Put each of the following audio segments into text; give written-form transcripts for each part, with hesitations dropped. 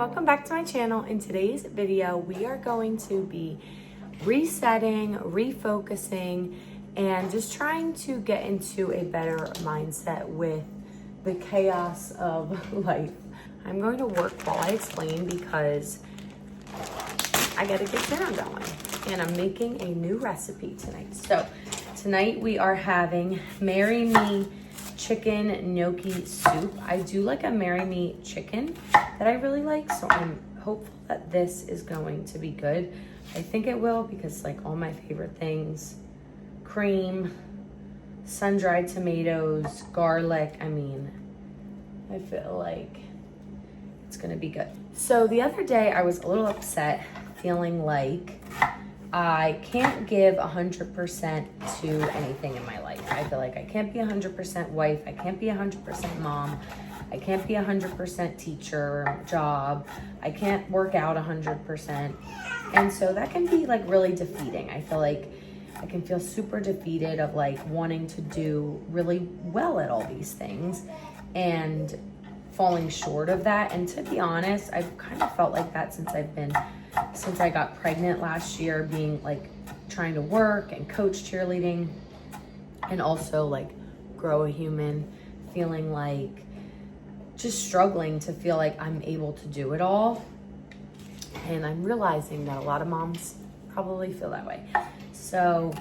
welcome back to my channel. In today's video, we are going to be resetting, refocusing, and just trying to get into a better mindset with the chaos of life. I'm going to work while I explain because I gotta get dinner going, and I'm making a new recipe tonight. So tonight we are having Marry Me chicken gnocchi soup. I do like a Marry Me chicken that I really like, so I'm hopeful that this is going to be good. I think it will because like all my favorite things, cream, sun-dried tomatoes, garlic, I feel like it's gonna be good. So the other day I was a little upset, feeling like I can't give 100% to anything in my life. I feel like I can't be 100% wife, I can't be 100% mom, I can't be 100% teacher, job, I can't work out 100%. And so that can be like really defeating. I feel like I can feel super defeated of like wanting to do really well at all these things and falling short of that. And to be honest, I've kind of felt like that since I got pregnant last year, being like trying to work and coach cheerleading and also like grow a human, feeling like just struggling to feel like I'm able to do it all. And I'm realizing that a lot of moms probably feel that way. So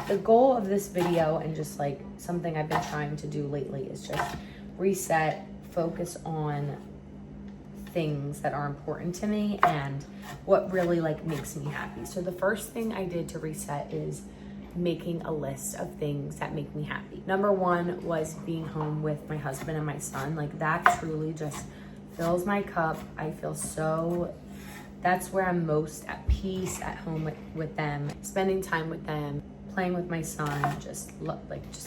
the goal of this video, and just like something I've been trying to do lately, is just reset, focus on things that are important to me and what really like makes me happy. So the first thing I did to reset is making a list of things that make me happy. Number one was being home with my husband and my son. Like that truly just fills my cup. I feel so, that's where I'm most at peace, at home with them, spending time with them, playing with my son, just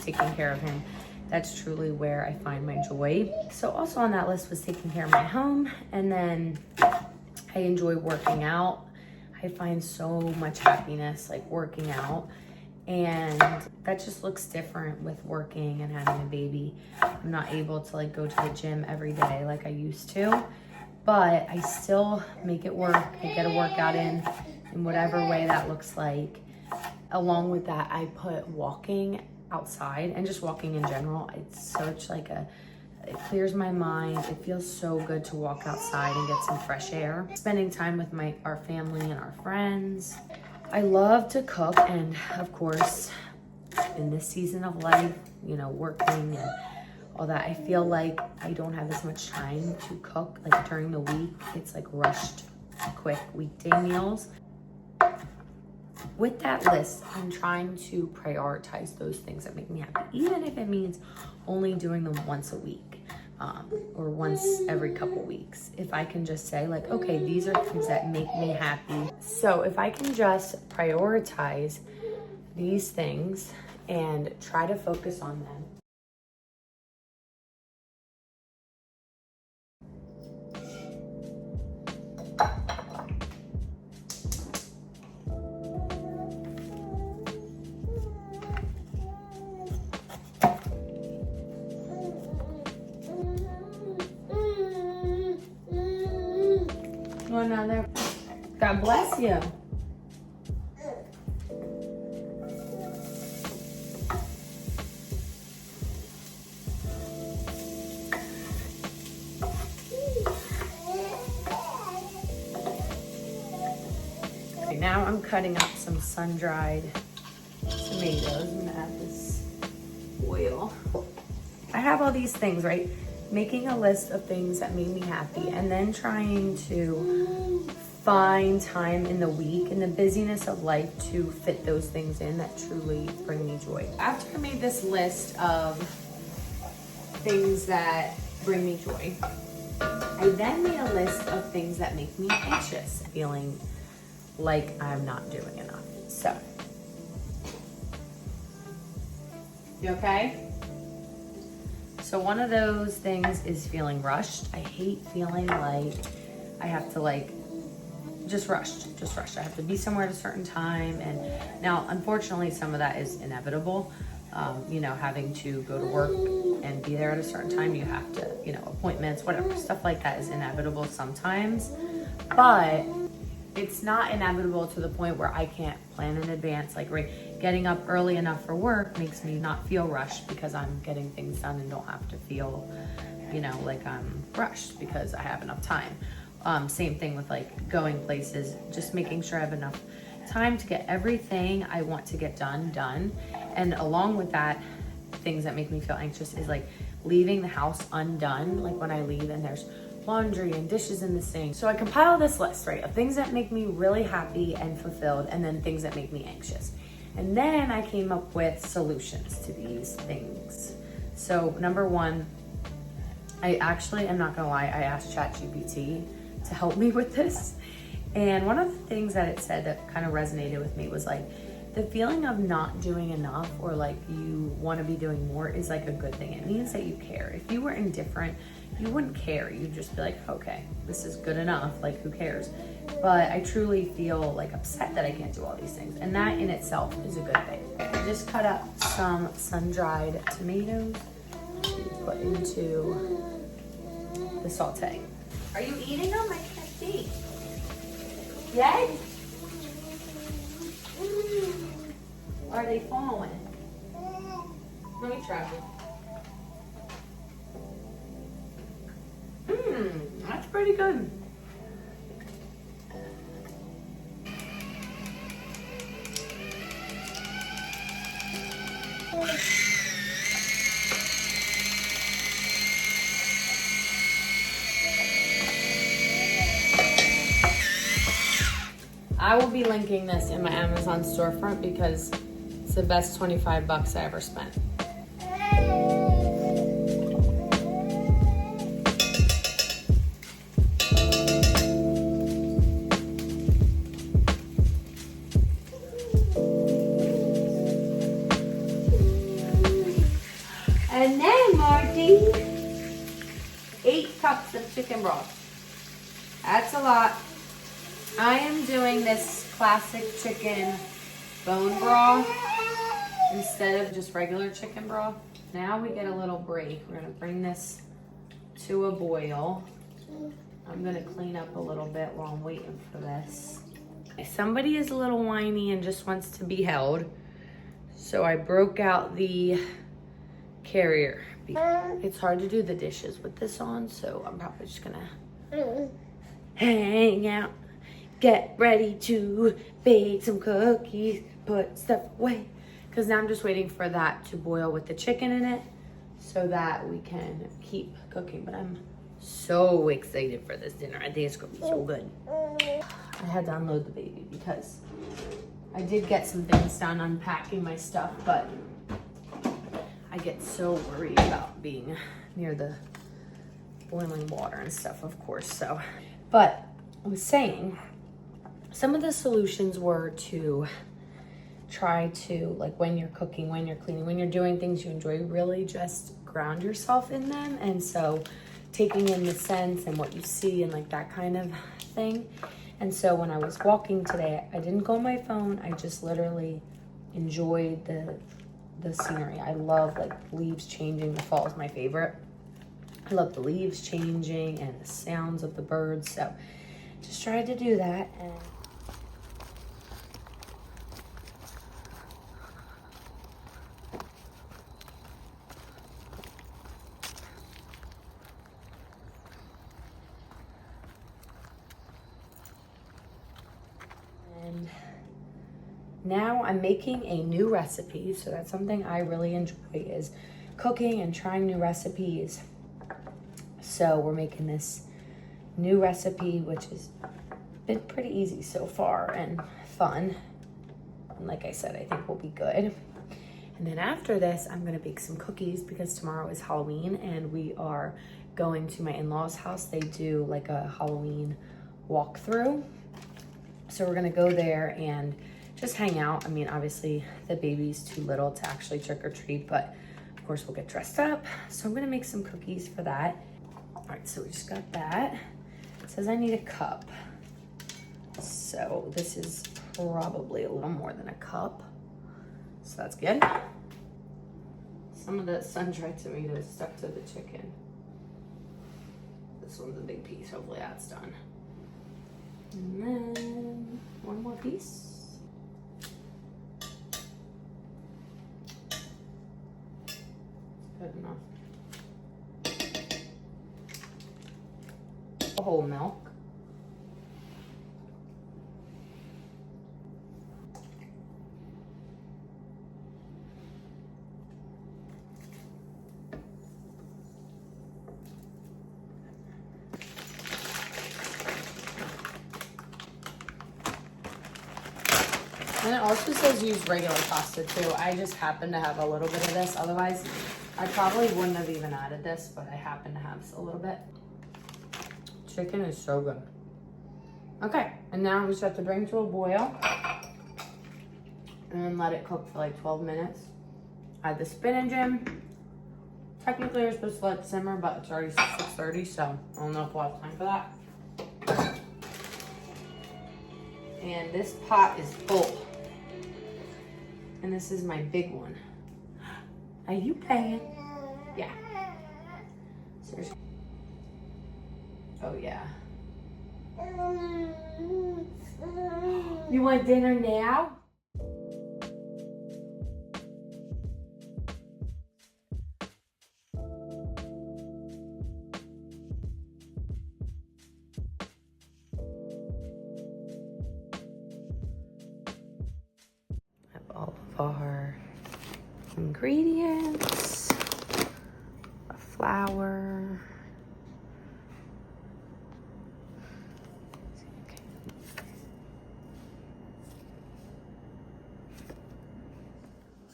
taking care of him. That's truly where I find my joy. So also on that list was taking care of my home, and then I enjoy working out. I find so much happiness like working out, and that just looks different with working and having a baby. I'm not able to like go to the gym every day like I used to, but I still make it work. I get a workout in whatever way that looks like. Along with that, I put walking outside and just walking in general. It's such like it clears my mind. It feels so good to walk outside and get some fresh air. Spending time with our family and our friends. I love to cook, and of course, in this season of life, working and all that, I feel like I don't have as much time to cook. Like during the week, it's like rushed, quick weekday meals. With that list, I'm trying to prioritize those things that make me happy, even if it means only doing them once a week or once every couple weeks. If I can just say like, okay, these are things that make me happy. So if I can just prioritize these things and try to focus on them. Another. God bless you. Okay, now I'm cutting up some sun-dried tomatoes. I'm gonna add this oil. I have all these things, right? Making a list of things that made me happy, and then trying to find time in the week, in the busyness of life, to fit those things in that truly bring me joy. After I made this list of things that bring me joy, I then made a list of things that make me anxious, feeling like I'm not doing enough. So, you okay? So one of those things is feeling rushed. I hate feeling like I have to just rushed. I have to be somewhere at a certain time. And now, unfortunately, some of that is inevitable. you know, having to go to work and be there at a certain time. You have to, you know, appointments, whatever, stuff like that is inevitable sometimes, but it's not inevitable to the point where I can't plan in advance. Like getting up early enough for work makes me not feel rushed because I'm getting things done and don't have to feel, you know, like I'm rushed because I have enough time. Same thing with like going places, just making sure I have enough time to get everything I want to get done. And along with that, things that make me feel anxious is like leaving the house undone. Like when I leave and there's laundry and dishes in the sink. So I compile this list, right, of things that make me really happy and fulfilled, and then things that make me anxious. And then I came up with solutions to these things. So number one, I actually, I'm not gonna lie, I asked ChatGPT to help me with this. And one of the things that it said that kind of resonated with me was like, the feeling of not doing enough or like you want to be doing more is like a good thing. It means that you care. If you were indifferent, you wouldn't care. You'd just be like, okay, this is good enough. Like, who cares? But I truly feel like upset that I can't do all these things. And that in itself is a good thing. I just cut up some sun-dried tomatoes to put into the saute. Are you eating them? I can't see. Yay? Are they falling? Let me try them. That's pretty good. I will be linking this in my Amazon storefront because it's the best 25 bucks I ever spent. And then, Marty, 8 cups of chicken broth. That's a lot. I am doing this classic chicken bone broth instead of just regular chicken broth. Now we get a little break. We're gonna bring this to a boil. I'm gonna clean up a little bit while I'm waiting for this. If somebody is a little whiny and just wants to be held, so I broke out the carrier. It's hard to do the dishes with this on, so I'm probably just gonna hang out. Get ready to bake some cookies, put stuff away. Because now I'm just waiting for that to boil with the chicken in it so that we can keep cooking. But I'm so excited for this dinner. I think it's gonna be so good. I had to unload the baby because I did get some things done unpacking my stuff, but I get so worried about being near the boiling water and stuff, of course. So, but I was saying, some of the solutions were to try to, like when you're cooking, when you're cleaning, when you're doing things you enjoy, really just ground yourself in them. And so taking in the scents and what you see and like that kind of thing. And so when I was walking today, I didn't go on my phone. I just literally enjoyed the scenery. I love like leaves changing. The fall is my favorite. I love the leaves changing and the sounds of the birds. So just tried to do that. And now I'm making a new recipe. So that's something I really enjoy, is cooking and trying new recipes. So we're making this new recipe, which has been pretty easy so far and fun. And like I said, I think will be good. And then after this, I'm gonna bake some cookies because tomorrow is Halloween and we are going to my in-laws' house. They do like a Halloween walkthrough. So we're gonna go there and just hang out. I mean, obviously the baby's too little to actually trick or treat, but of course we'll get dressed up. So I'm gonna make some cookies for that. All right, so we just got that. It says I need a cup. So this is probably a little more than a cup. So that's good. And then after this, I'm gonna make a new recipe. So that's something I really enjoy, is cooking and trying new recipes. So we're making this new recipe. So that's something I really enjoy, is cooking and trying new recipes. So this is probably a little more than a cup. So that's good. So this is probably a little more than a cup. Some of the sun-dried tomatoes stuck to the chicken. This one's a big piece. Hopefully that's done. And then one more piece. Good enough. Whole milk. And it also says use regular pasta too. I just happen to have a little bit of this. Otherwise, I probably wouldn't have even added this, but I happen to have a little bit. Chicken is so good. Okay, and now we just have to bring to a boil and then let it cook for like 12 minutes. Add the spinach in. Technically, you're supposed to let it simmer, but it's already 6:30, so I don't know if we'll have time for that. And this pot is full. And this is my big one. Are you paying? Yeah. Seriously. Oh, yeah. You want dinner now? All of our ingredients, flour,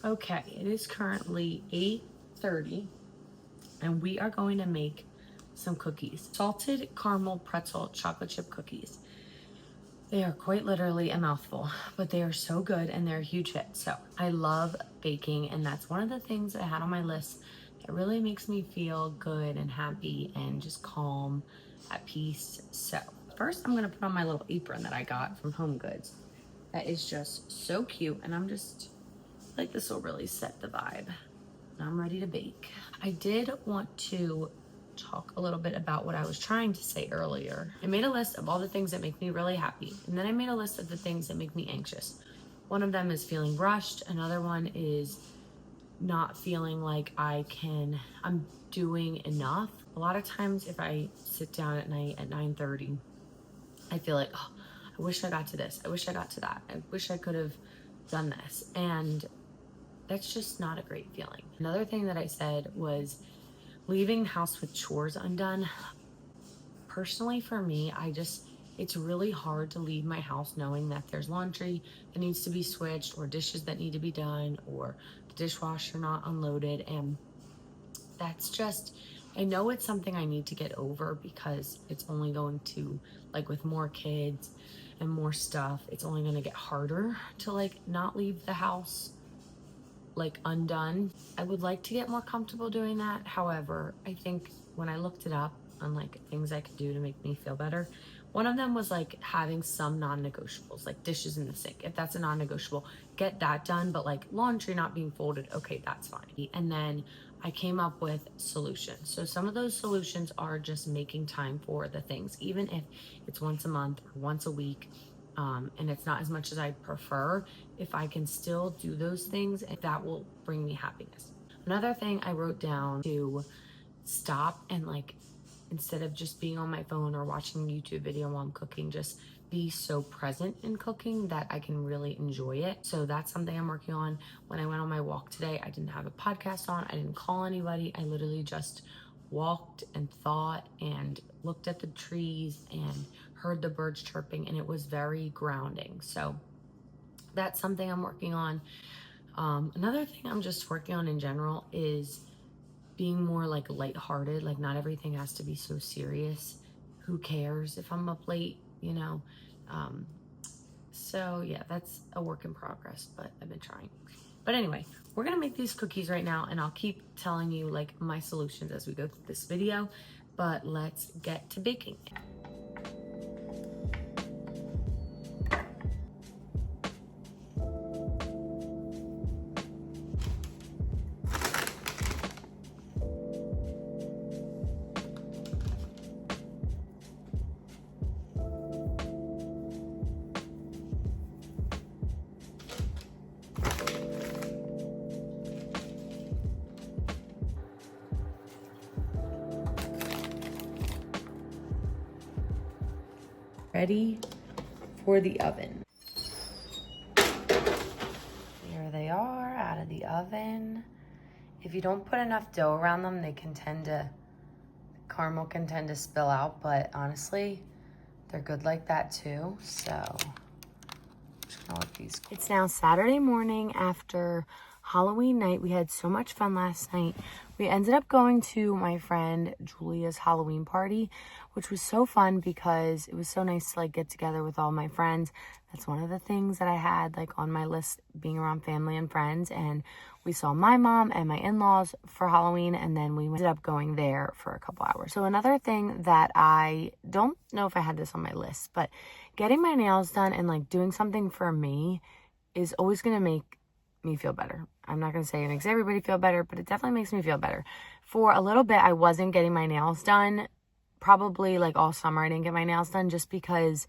okay, it is currently 8:30 and we are going to make some cookies. Salted caramel pretzel chocolate chip cookies. They are quite literally a mouthful, but they are so good and they're a huge hit. So I love baking, and that's one of the things that I had on my list that really makes me feel good and happy and just calm, at peace. So first I'm gonna put on my little apron that I got from Home Goods. That is just so cute, and I'm just like, this will really set the vibe. I'm ready to bake. I did want to talk a little bit about what I was trying to say earlier. I made a list of all the things that make me really happy, and then I made a list of the things that make me anxious. One of them is feeling rushed. Another one is not feeling like I'm doing enough. A lot of times if I sit down at night at 9:30, I feel like, oh, I wish I got to this. I wish I got to that. I wish I could have done this. And that's just not a great feeling. Another thing that I said was leaving the house with chores undone. Personally, for me, it's really hard to leave my house knowing that there's laundry that needs to be switched, or dishes that need to be done, or the dishwasher not unloaded. And that's just, I know it's something I need to get over, because it's only going to, like with more kids and more stuff, it's only going to get harder to like not leave the house like undone. I would like to get more comfortable doing that. However, I think when I looked it up on like things I could do to make me feel better, one of them was like having some non-negotiables, like dishes in the sink. If that's a non-negotiable, get that done. But like laundry not being folded, okay, that's fine. And then I came up with solutions. So some of those solutions are just making time for the things, even if it's once a month or once a week. And it's not as much as I prefer. If I can still do those things, that will bring me happiness. Another thing I wrote down to stop and like, instead of just being on my phone or watching a YouTube video while I'm cooking, just be so present in cooking that I can really enjoy it. So that's something I'm working on. When I went on my walk today, I didn't have a podcast on. I didn't call anybody. I literally just walked and thought and looked at the trees and heard the birds chirping, and it was very grounding. So that's something I'm working on. Another thing I'm just working on in general is being more like lighthearted. Like not everything has to be so serious. Who cares if I'm up late, you know? So yeah, that's a work in progress, but I've been trying. But anyway, we're gonna make these cookies right now, and I'll keep telling you like my solutions as we go through this video, but let's get to baking. ready for the oven. Here they are out of the oven. If you don't put enough dough around them, caramel can tend to spill out, but honestly, they're good like that too. So I'm just gonna let these cool. It's now Saturday morning after Halloween night. We had so much fun last night. We ended up going to my friend Julia's Halloween party, which was so fun because it was so nice to like get together with all my friends. That's one of the things that I had like on my list, being around family and friends. And we saw my mom and my in-laws for Halloween, and then we ended up going there for a couple hours. So another thing that I don't know if I had this on my list, but getting my nails done and like doing something for me is always going to make me feel better. I'm not going to say it makes everybody feel better, but it definitely makes me feel better. For a little bit, I wasn't getting my nails done. Probably like all summer, I didn't get my nails done just because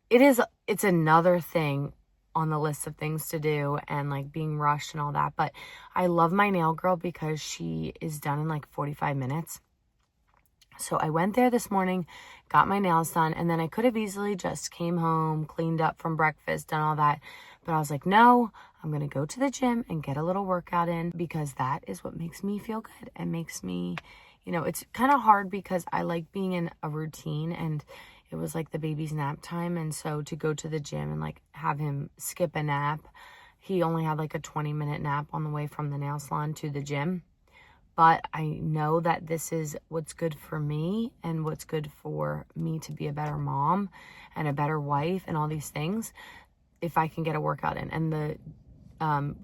it's another thing on the list of things to do and like being rushed and all that. But I love my nail girl because she is done in like 45 minutes. So I went there this morning, got my nails done, and then I could have easily just came home, cleaned up from breakfast, done all that. But I was like, no, I'm going to go to the gym and get a little workout in because that is what makes me feel good and makes me, it's kind of hard because I like being in a routine, and it was like the baby's nap time. And so to go to the gym and like have him skip a nap, he only had like a 20-minute nap on the way from the nail salon to the gym. But I know that this is what's good for me and what's good for me to be a better mom and a better wife and all these things if I can get a workout in. And the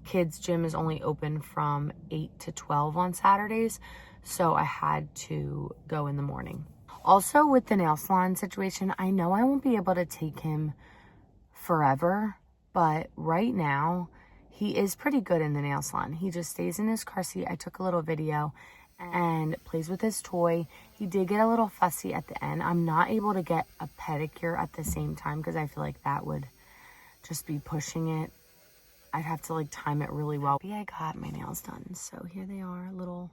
kids' gym is only open from 8 to 12 on Saturdays, so I had to go in the morning. Also, with the nail salon situation, I know I won't be able to take him forever, but right now, he is pretty good in the nail salon. He just stays in his car seat. I took a little video and plays with his toy. He did get a little fussy at the end. I'm not able to get a pedicure at the same time because I feel like that would just be pushing it. I'd have to like time it really well. But yeah, I got my nails done. So here they are, a little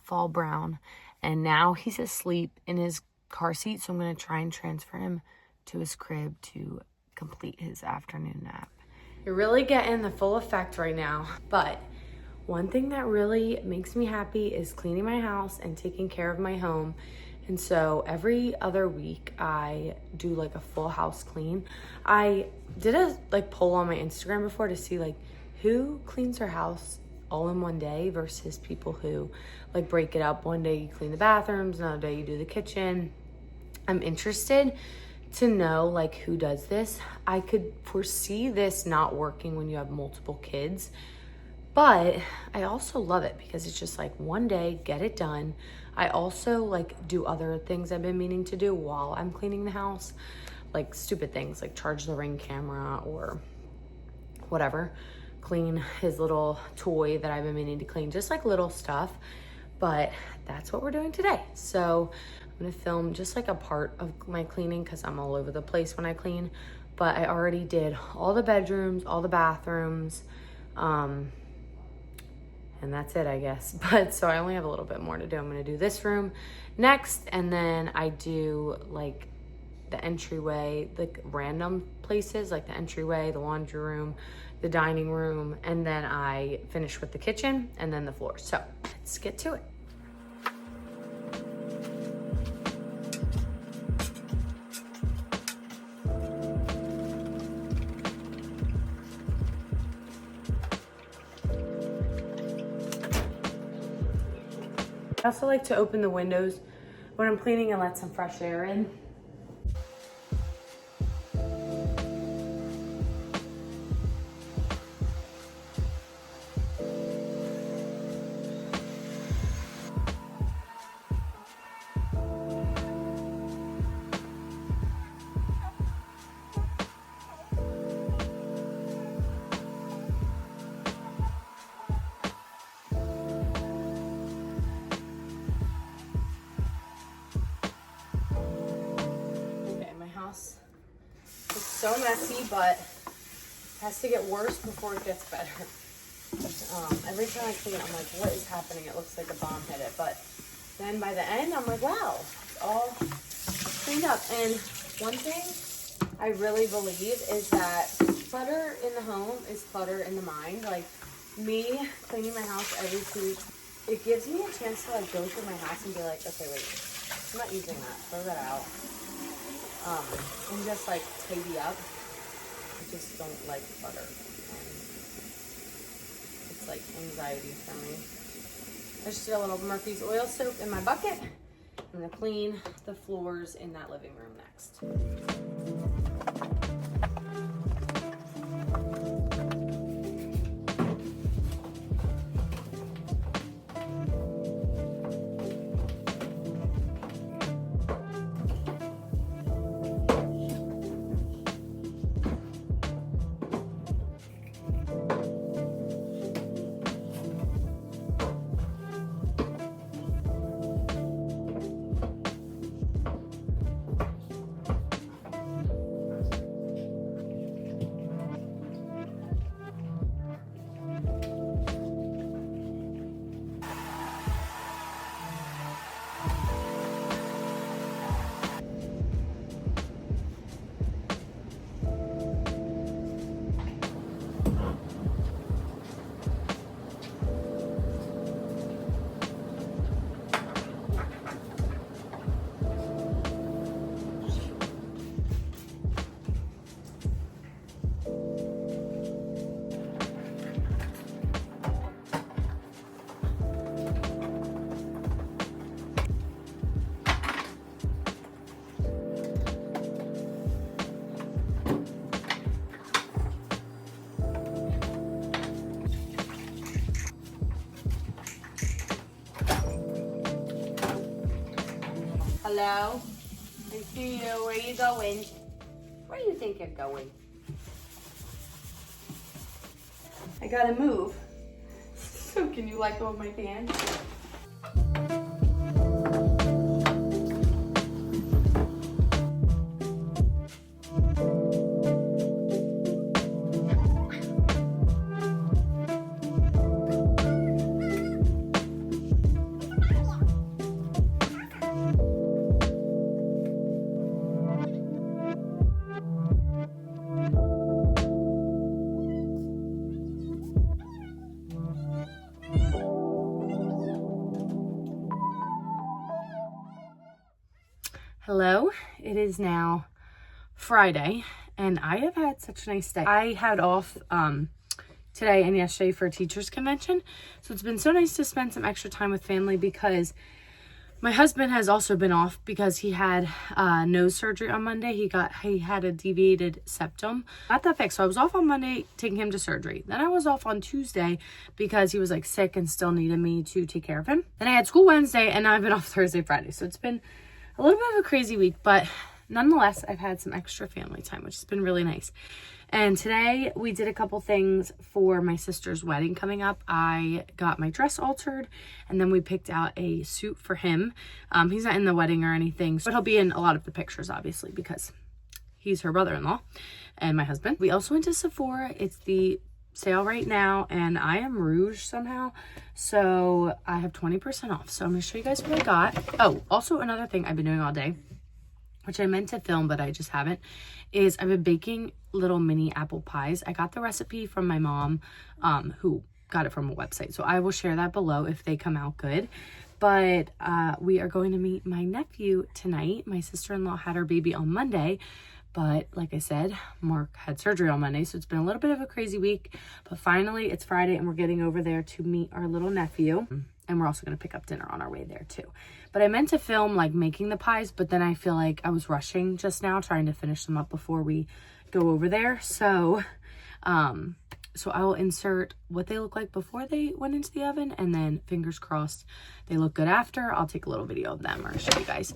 fall brown. And now he's asleep in his car seat. So I'm going to try and transfer him to his crib to complete his afternoon nap. You're really getting the full effect right now. But one thing that really makes me happy is cleaning my house and taking care of my home. And so every other week I do like a full house clean. I did a like poll on my Instagram before to see like who cleans their house all in one day versus people who like break it up. One day you clean the bathrooms, another day you do the kitchen. I'm interested to know like who does this. I could foresee this not working when you have multiple kids, but I also love it because it's just like one day, get it done. I also like do other things I've been meaning to do while I'm cleaning the house, like stupid things like charge the Ring camera or whatever, clean his little toy that I've been meaning to clean, just like little stuff. But that's what we're doing today. So I'm gonna film just like a part of my cleaning because I'm all over the place when I clean. But I already did all the bedrooms, all the bathrooms, and that's it, I guess. But so I only have a little bit more to do. I'm gonna do this room next, and then I do like the entryway, like random places, like the entryway, the laundry room, the dining room, and then I finish with the kitchen and then the floor. So let's get to it. I also like to open the windows when I'm cleaning and let some fresh air in. It's so messy, but it has to get worse before it gets better. Every time I clean it, I'm like, what is happening? It looks like a bomb hit it. But then by the end, I'm like, wow, it's all cleaned up. And One thing I really believe is that clutter in the home is clutter in the mind. Like me cleaning my house every 2 weeks, it gives me a chance to like go through my house and be like, okay, wait, I'm not using that. Throw that out. And just like tidy up. I just don't like clutter. It's like anxiety for me. I just did a little Murphy's oil soap in my bucket. I'm gonna clean the floors in that living room next. Hello? I see you. Where are you going? Where do you think you're going? I gotta move. So can you let go of my hand? Hello, it is now Friday and I have had such a nice day. I had off today and yesterday for a teachers convention, so it's been so nice to spend some extra time with family because my husband has also been off because he had nose surgery on Monday. He had a deviated septum. Got that fixed. So I was off on Monday taking him to surgery. Then I was off on Tuesday because he was like sick and still needed me to take care of him. Then I had school Wednesday and now I've been off Thursday, Friday. So it's been a little bit of a crazy week, but nonetheless, I've had some extra family time, which has been really nice. And today we did a couple things for my sister's wedding coming up. I got my dress altered and then we picked out a suit for him. He's not in the wedding or anything, but he'll be in a lot of the pictures, obviously, because he's her brother-in-law and my husband. We also went to Sephora. It's the sale right now and I am rouge somehow, so I have 20% off. So I'm gonna show you guys what I got. Oh, also another thing I've been doing all day, which I meant to film but I just haven't, is I've been baking little mini apple pies. I got the recipe from my mom, who got it from a website, so I will share that below if they come out good. But we are going to meet my nephew tonight. My sister-in-law had her baby on Monday, but like I said, Mark had surgery on Monday, so it's been a little bit of a crazy week. But finally, it's Friday and we're getting over there to meet our little nephew. And we're also going to pick up dinner on our way there too. But I meant to film like making the pies, but then I feel like I was rushing just now trying to finish them up before we go over there. So I will insert what they look like before they went into the oven, and then fingers crossed they look good after. I'll take a little video of them or show you guys.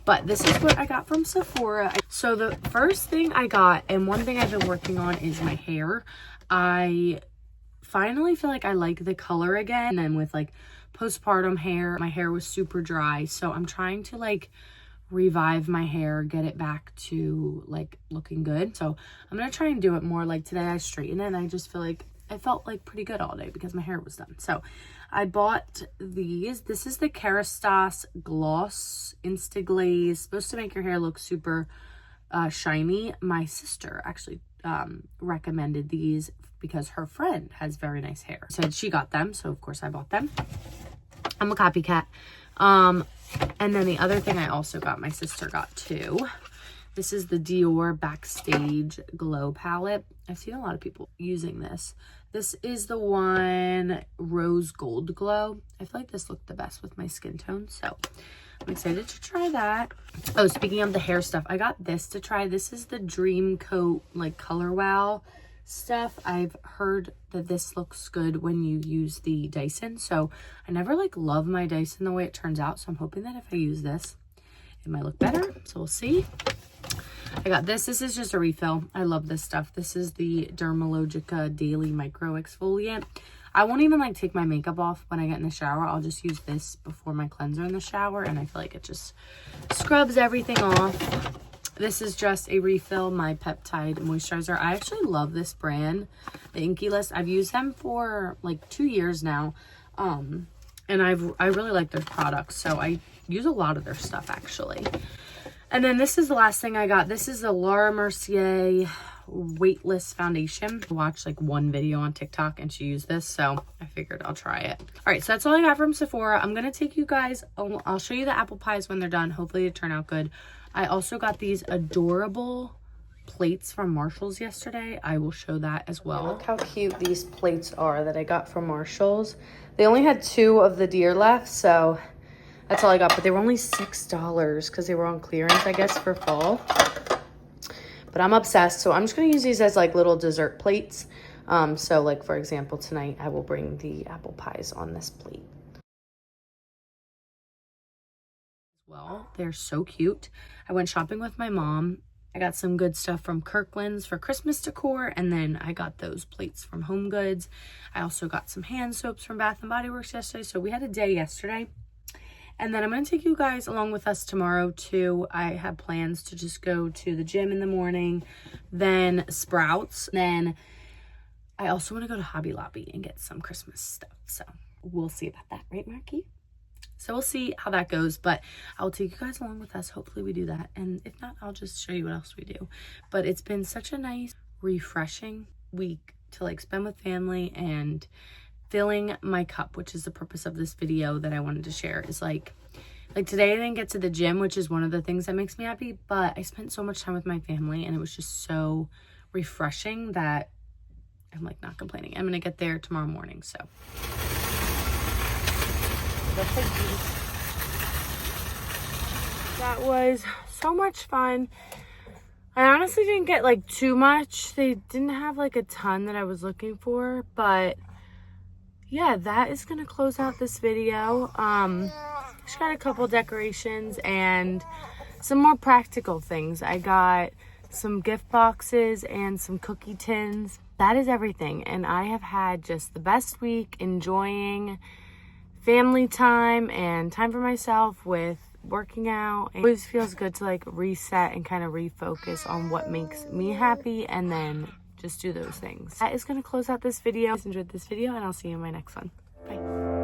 But this is what I got from Sephora. So the first thing I got, and one thing I've been working on, is my hair. I finally feel like I like the color again. And with like postpartum hair, my hair was super dry. So I'm trying to like revive my hair, get it back to like looking good. So I'm gonna try and do it more. Like today I straightened it and I just feel like I felt like pretty good all day because my hair was done. So I bought these. This is the Kerastase Gloss Insta Glaze. Supposed to make your hair look super shiny. My sister actually recommended these because her friend has very nice hair. So she got them, so of course I bought them. I'm a copycat. And then the other thing I also got, my sister got too. This is the Dior Backstage Glow Palette. I've seen a lot of people using this. This is the one Rose Gold Glow. I feel like this looked the best with my skin tone, so I'm excited to try that. Oh, speaking of the hair stuff, I got this to try. This is the Dream Coat like Color Wow stuff. I've heard that this looks good when you use the Dyson, so I never like love my Dyson the way it turns out, so I'm hoping that if I use this it might look better, so we'll see. I got this. This is just a refill. I love this stuff. This is the Dermalogica Daily Micro Exfoliant. I won't even like take my makeup off when I get in the shower. I'll just use this before my cleanser in the shower, and I feel like it just scrubs everything off. This is just a refill, my peptide moisturizer. I actually love this brand, the Inky List. I've used them for like 2 years now, and I really like their products, so I use a lot of their stuff actually. And then this is the last thing I got. This is the Laura Mercier Weightless Foundation. I watched like one video on TikTok and she used this, so I figured I'll try it. All right, so that's all I got from Sephora. I'm gonna take you guys, I'll show you the apple pies when they're done. Hopefully they turn out good. I also got these adorable plates from Marshall's yesterday. I will show that as well. Look how cute these plates are that I got from Marshall's. They only had 2 of the deer left, so that's all I got, but they were only $6 because they were on clearance, I guess, for fall. But I'm obsessed, so I'm just gonna use these as like little dessert plates. So like, for example, tonight I will bring the apple pies on this plate. Well, they're so cute. I went shopping with my mom. I got some good stuff from Kirkland's for Christmas decor, and then I got those plates from Home Goods. I also got some hand soaps from Bath & Body Works yesterday, so we had a day yesterday. And then I'm going to take you guys along with us tomorrow too. I have plans to just go to the gym in the morning, then Sprouts. Then I also want to go to Hobby Lobby and get some Christmas stuff. So we'll see about that, right, Marky? So we'll see how that goes, but I'll take you guys along with us. Hopefully we do that. And if not, I'll just show you what else we do. But it's been such a nice, refreshing week to like spend with family and filling my cup, which is the purpose of this video that I wanted to share. Is like today I didn't get to the gym, which is one of the things that makes me happy, but I spent so much time with my family and it was just so refreshing that I'm like not complaining. I'm gonna get there tomorrow morning, so that was so much fun. I honestly didn't get like too much. They didn't have like a ton that I was looking for, but yeah, that is gonna close out this video. Just got a couple decorations and some more practical things. I got some gift boxes and some cookie tins. That is everything, and I have had just the best week enjoying family time and time for myself with working out. It always feels good to like reset and kind of refocus on what makes me happy and then just do those things. That is going to close out this video. I enjoyed this video and I'll see you in my next one. Bye.